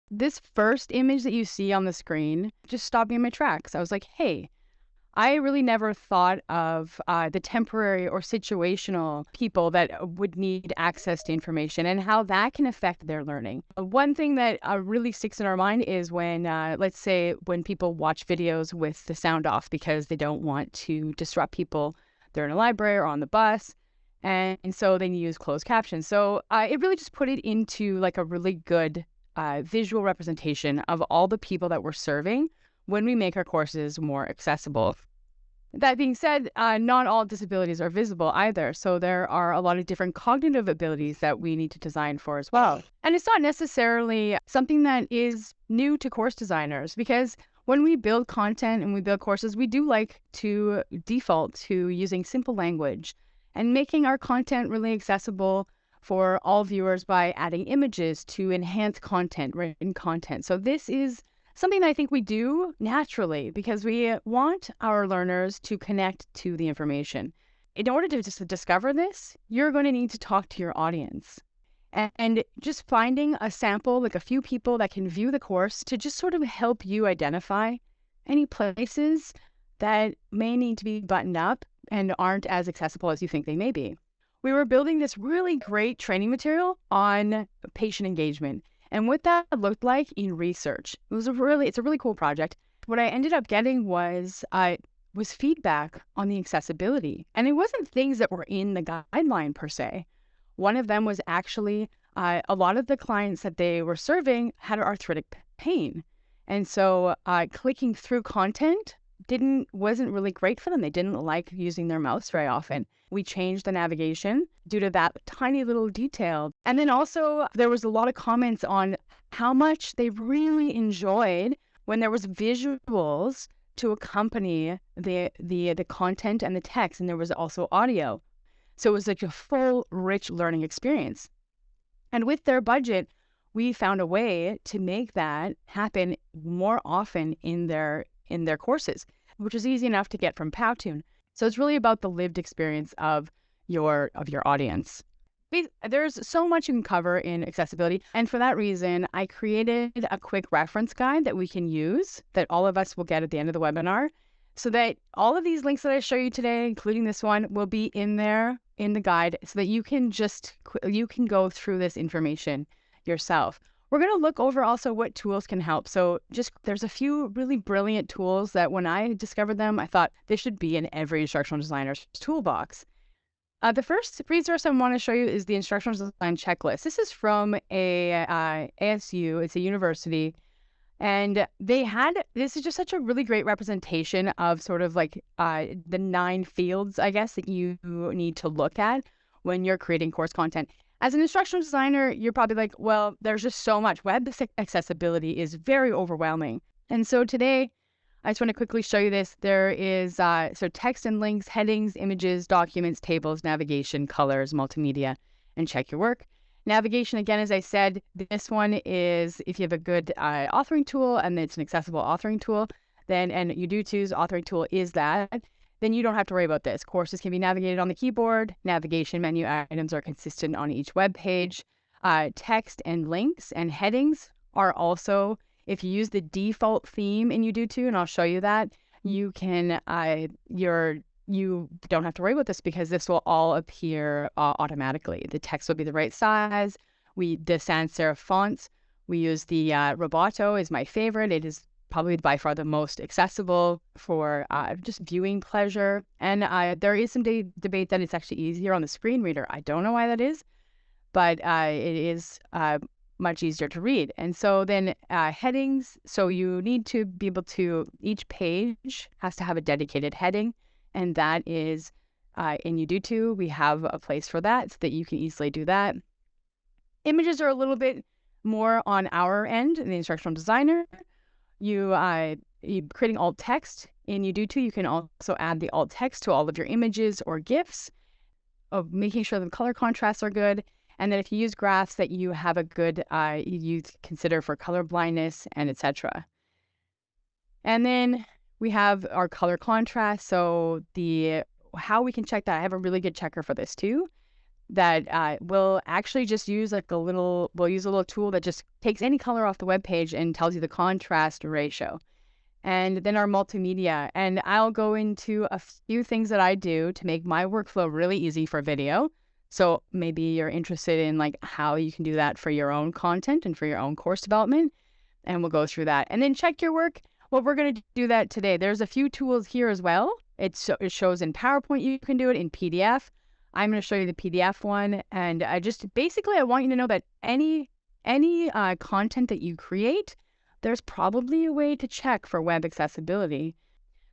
This first image that you see on the screen just stopped me in my tracks. I was like, hey, I really never thought of the temporary or situational people that would need access to information and how that can affect their learning. One thing that really sticks in our mind is when, let's say, when people watch videos with the sound off because they don't want to disrupt people. They're in a library or on the bus. And so they use closed captions. So it really just put it into like a really good visual representation of all the people that we're serving when we make our courses more accessible. That being said, not all disabilities are visible either. So there are a lot of different cognitive abilities that we need to design for as well. And it's not necessarily something that is new to course designers because when we build content and we build courses, we do like to default to using simple language and making our content really accessible for all viewers by adding images to enhance content, written content. So this is something that I think we do naturally because we want our learners to connect to the information. In order to just discover this, you're going to need to talk to your audience. And just finding a sample, like a few people that can view the course to just sort of help you identify any places that may need to be buttoned up and aren't as accessible as you think they may be. We were building this really great training material on patient engagement and what that looked like in research. It's a really cool project. What I ended up getting was feedback on the accessibility. And it wasn't things that were in the guideline per se. One of them was actually a lot of the clients that they were serving had arthritic pain. And so clicking through content wasn't really great for them. They didn't like using their mouse very often. We changed the navigation due to that tiny little detail. And then also there was a lot of comments on how much they really enjoyed when there was visuals to accompany the content and the text, and there was also audio. So it was like a full, rich learning experience. And with their budget, we found a way to make that happen more often in their courses, which is easy enough to get from Powtoon. So it's really about the lived experience of your audience. There's so much you can cover in accessibility. And for that reason, I created a quick reference guide that we can use that all of us will get at the end of the webinar so that all of these links that I show you today, including this one, will be in there in the guide so that you can go through this information yourself. We're going to look over also what tools can help. So there's a few really brilliant tools that when I discovered them, I thought they should be in every instructional designer's toolbox. The first resource I want to show you is the instructional design checklist. This is from a ASU. It's a university. And this is just such a really great representation of sort of like the 9 fields, I guess, that you need to look at when you're creating course content. As an instructional designer, you're probably like, well, there's just so much. Web accessibility is very overwhelming. And so today, I just want to quickly show you this. There is so text and links, headings, images, documents, tables, navigation, colors, multimedia, and check your work. Navigation, again, as I said, this one is if you have a good authoring tool and it's an accessible authoring tool, and Uditu's authoring tool is that, then you don't have to worry about this. Courses can be navigated on the keyboard. Navigation menu items are consistent on each web page. Text and links and headings are also, if you use the default theme in Uditu, and I'll show you that, you can, you don't have to worry about this because this will all appear automatically. The text will be the right size. The sans serif fonts, we use the Roboto is my favorite. It is probably by far the most accessible for just viewing pleasure. And there is some debate that it's actually easier on the screen reader. I don't know why that is, but it is much easier to read. And so then headings. So you need to be able to, each page has to have a dedicated heading. And that is in Uditu, we have a place for that so that you can easily do that. Images are a little bit more on our end in the instructional designer. You creating alt text in Uditu, you can also add the alt text to all of your images or GIFs, of making sure the color contrasts are good. And then if you use graphs that you have a good, you consider for color blindness and etc. And then we have our color contrast. So how we can check that, I have a really good checker for this too. that will actually just use like we'll use a little tool that just takes any color off the web page and tells you the contrast ratio. And then our multimedia. And I'll go into a few things that I do to make my workflow really easy for video. So maybe you're interested in like how you can do that for your own content and for your own course development. And we'll go through that. And then check your work. Well, we're going to do that today. There's a few tools here as well. It shows in PowerPoint. You can do it in PDF. I'm going to show you the PDF one. And I want you to know that any content that you create, there's probably a way to check for web accessibility.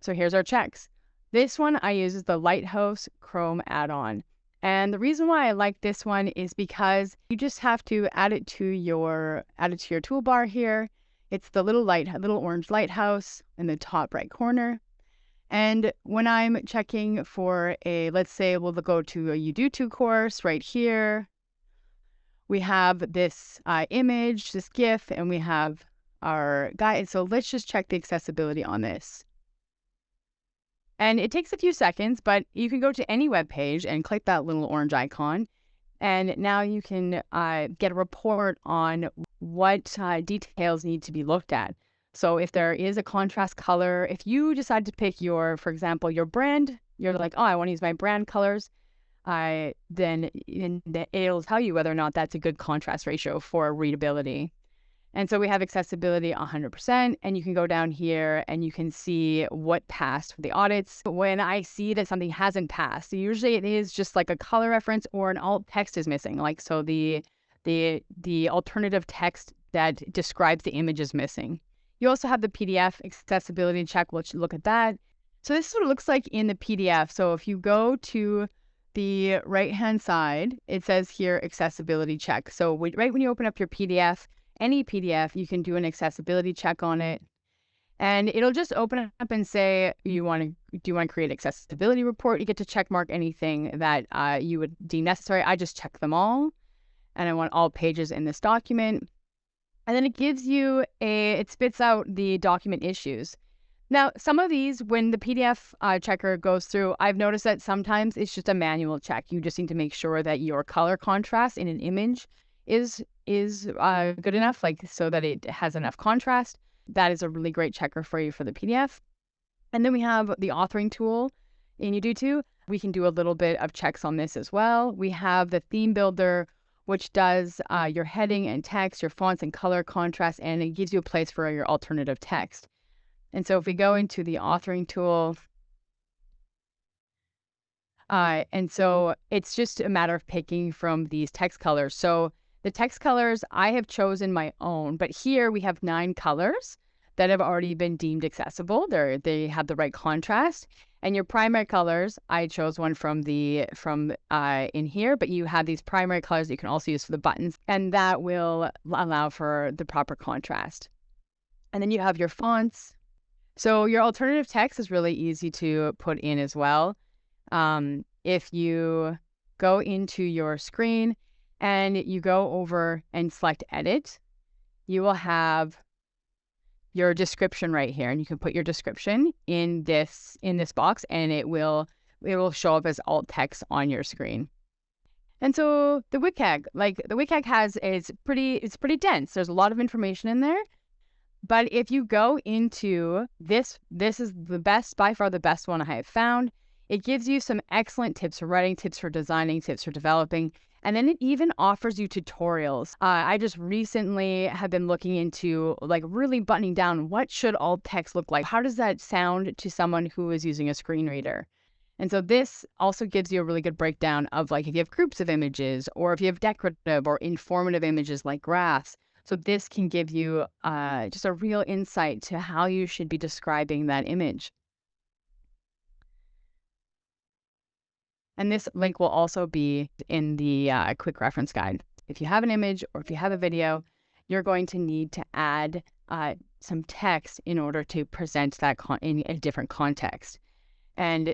So here's our checks. This one I use is the Lighthouse Chrome add-on. And the reason why I like this one is because you just have to add it to your toolbar here. It's the little orange lighthouse in the top right corner. And when I'm checking for let's say we'll go to a Udemy course right here. We have this image, this GIF, and we have our guide. So let's just check the accessibility on this. And it takes a few seconds, but you can go to any web page and click that little orange icon. And now you can get a report on what details need to be looked at. So if there is a contrast color, if you decide to pick for example, your brand, you're like, oh, I want to use my brand colors, then it'll tell you whether or not that's a good contrast ratio for readability. And so we have accessibility 100%, and you can go down here and you can see what passed for the audits. When I see that something hasn't passed, usually it is just like a color reference or an alt text is missing. Like, so the alternative text that describes the image is missing. You also have the PDF accessibility check. We'll look at that. So this is what it looks like in the PDF. So if you go to the right-hand side, it says here accessibility check. So right when you open up your PDF, any PDF, you can do an accessibility check on it. And it'll just open up and say, do you want to create an accessibility report? You get to check mark anything that you would deem necessary. I just check them all. And I want all pages in this document. And then it gives you it spits out the document issues. Now, some of these, when the PDF checker goes through, I've noticed that sometimes it's just a manual check. You just need to make sure that your color contrast in an image is good enough, like so that it has enough contrast. That is a really great checker for you for the PDF. And then we have the authoring tool in Udemy. We can do a little bit of checks on this as well. We have the theme builder, which does your heading and text, your fonts and color contrast, and it gives you a place for your alternative text. And so if we go into the authoring tool, and so it's just a matter of picking from these text colors. So the text colors, I have chosen my own, but here we have 9 colors that have already been deemed accessible. They have the right contrast. And your primary colors, I chose one from in here, but you have these primary colors that you can also use for the buttons, and that will allow for the proper contrast. And then you have your fonts. So your alternative text is really easy to put in as well. If you go into your screen and you go over and select edit, you will have your description right here, and you can put your description in this box, and it will show up as alt text on your screen. And so the WCAG it's pretty dense. There's a lot of information in there. But if you go into this is by far the best one I have found. It gives you some excellent tips for writing, tips for designing, tips for developing. And then it even offers you tutorials. I just recently have been looking into like really buttoning down what should alt text look like? How does that sound to someone who is using a screen reader? And so this also gives you a really good breakdown of like if you have groups of images or if you have decorative or informative images like graphs. So this can give you just a real insight to how you should be describing that image. And this link will also be in the quick reference guide. If you have an image or if you have a video, you're going to need to add some text in order to present that in a different context. And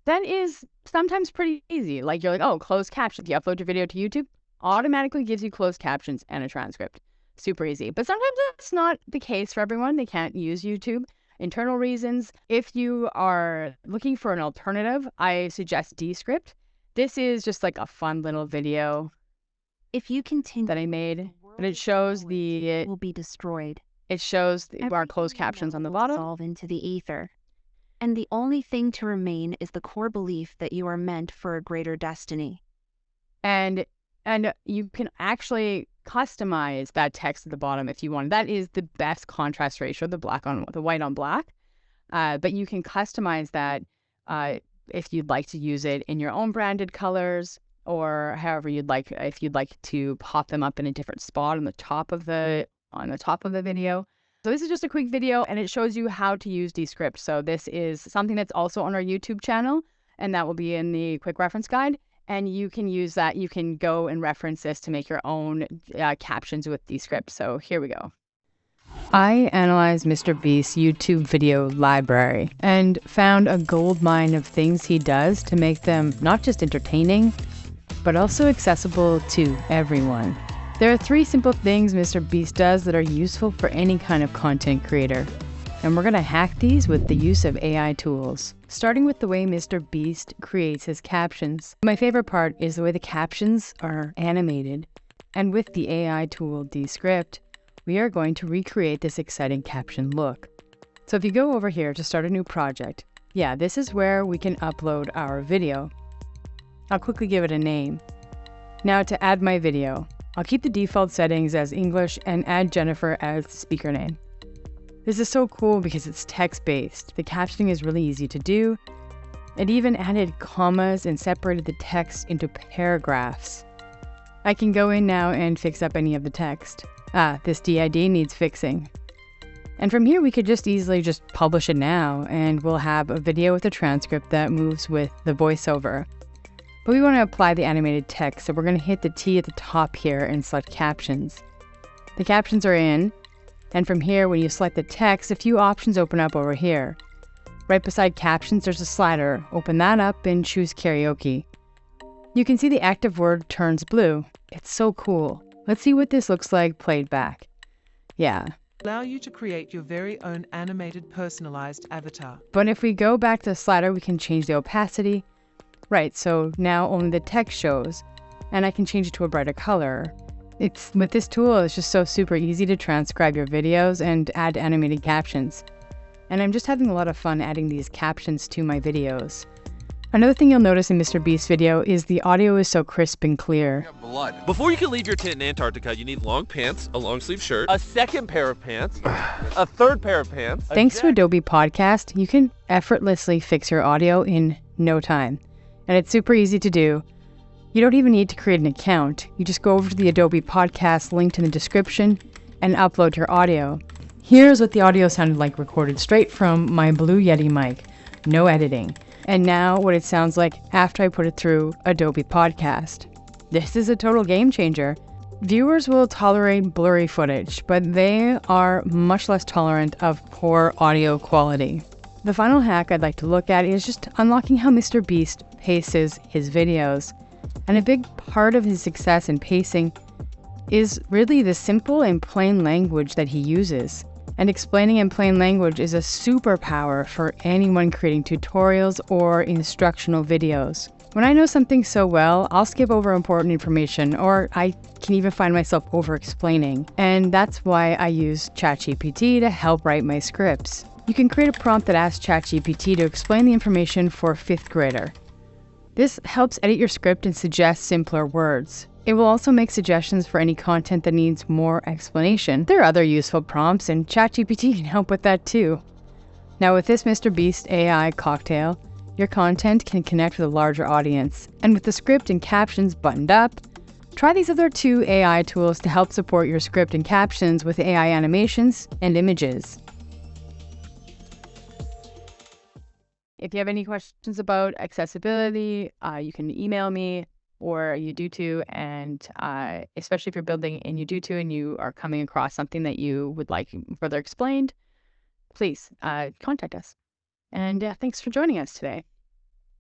that is sometimes pretty easy. Like you're like, oh, closed captions. You upload your video to YouTube, automatically gives you closed captions and a transcript. Super easy. But sometimes that's not the case for everyone. They can't use YouTube. Internal reasons. If you are looking for an alternative, I suggest Descript. This is just like a fun little video If you continue, that I made, but it shows will be destroyed. our closed captions on the bottom. Dissolve into the ether. And the only thing to remain is the core belief that you are meant for a greater destiny. And you can actually customize that text at the bottom if you want. That is the best contrast ratio, the white on black. But you can customize that if you'd like to use it in your own branded colors, or however you'd like. If you'd like to pop them up in a different spot on the top of the video. So this is just a quick video, and it shows you how to use Descript. So this is something that's also on our YouTube channel, and that will be in the quick reference guide. And you can use that. You can go and reference this to make your own captions with Descript. So here we go. I analyzed Mr. Beast's YouTube video library and found a goldmine of things he does to make them not just entertaining, but also accessible to everyone. There are 3 simple things Mr. Beast does that are useful for any kind of content creator. And we're going to hack these with the use of AI tools. Starting with the way Mr. Beast creates his captions. My favorite part is the way the captions are animated. And with the AI tool Descript, we are going to recreate this exciting caption look. So if you go over here to start a new project, this is where we can upload our video. I'll quickly give it a name. Now to add my video, I'll keep the default settings as English and add Jennifer as speaker name. This is so cool because it's text-based. The captioning is really easy to do. It even added commas and separated the text into paragraphs. I can go in now and fix up any of the text. This DID needs fixing. And from here we could just easily publish it now, and we'll have a video with a transcript that moves with the voiceover. But we want to apply the animated text, so we're going to hit the T at the top here and select captions. The captions are in, and from here when you select the text, a few options open up over here. Right beside captions there's a slider. Open that up and choose karaoke. You can see the active word turns blue. It's so cool. Let's see what this looks like played back. Allow you to create your very own animated personalized avatar. But if we go back to the slider, we can change the opacity. Right, so now only the text shows, and I can change it to a brighter color. With this tool, it's just so super easy to transcribe your videos and add animated captions. And I'm just having a lot of fun adding these captions to my videos. Another thing you'll notice in Mr. Beast's video is the audio is so crisp and clear. Blood. Before you can leave your tent in Antarctica, you need long pants, a long sleeve shirt, a second pair of pants, a third pair of pants. Thanks to Adobe Podcast, you can effortlessly fix your audio in no time. And it's super easy to do. You don't even need to create an account. You just go over to the Adobe Podcast linked in the description and upload your audio. Here's what the audio sounded like recorded straight from my Blue Yeti mic. No editing. And now what it sounds like after I put it through Adobe Podcast. This is a total game changer. Viewers will tolerate blurry footage, but they are much less tolerant of poor audio quality. The final hack I'd like to look at is just unlocking how Mr. Beast paces his videos. And a big part of his success in pacing is really the simple and plain language that he uses. And explaining in plain language is a superpower for anyone creating tutorials or instructional videos. When I know something so well, I'll skip over important information, or I can even find myself over-explaining. And that's why I use ChatGPT to help write my scripts. You can create a prompt that asks ChatGPT to explain the information for a 5th grader. This helps edit your script and suggest simpler words. It will also make suggestions for any content that needs more explanation. There are other useful prompts, and ChatGPT can help with that too. Now with this Mr. Beast AI cocktail, your content can connect with a larger audience. And with the script and captions buttoned up, try these other 2 AI tools to help support your script and captions with AI animations and images. If you have any questions about accessibility, you can email me or Udutu, and especially if you're building in Udutu and you are coming across something that you would like further explained, please contact us. And thanks for joining us today.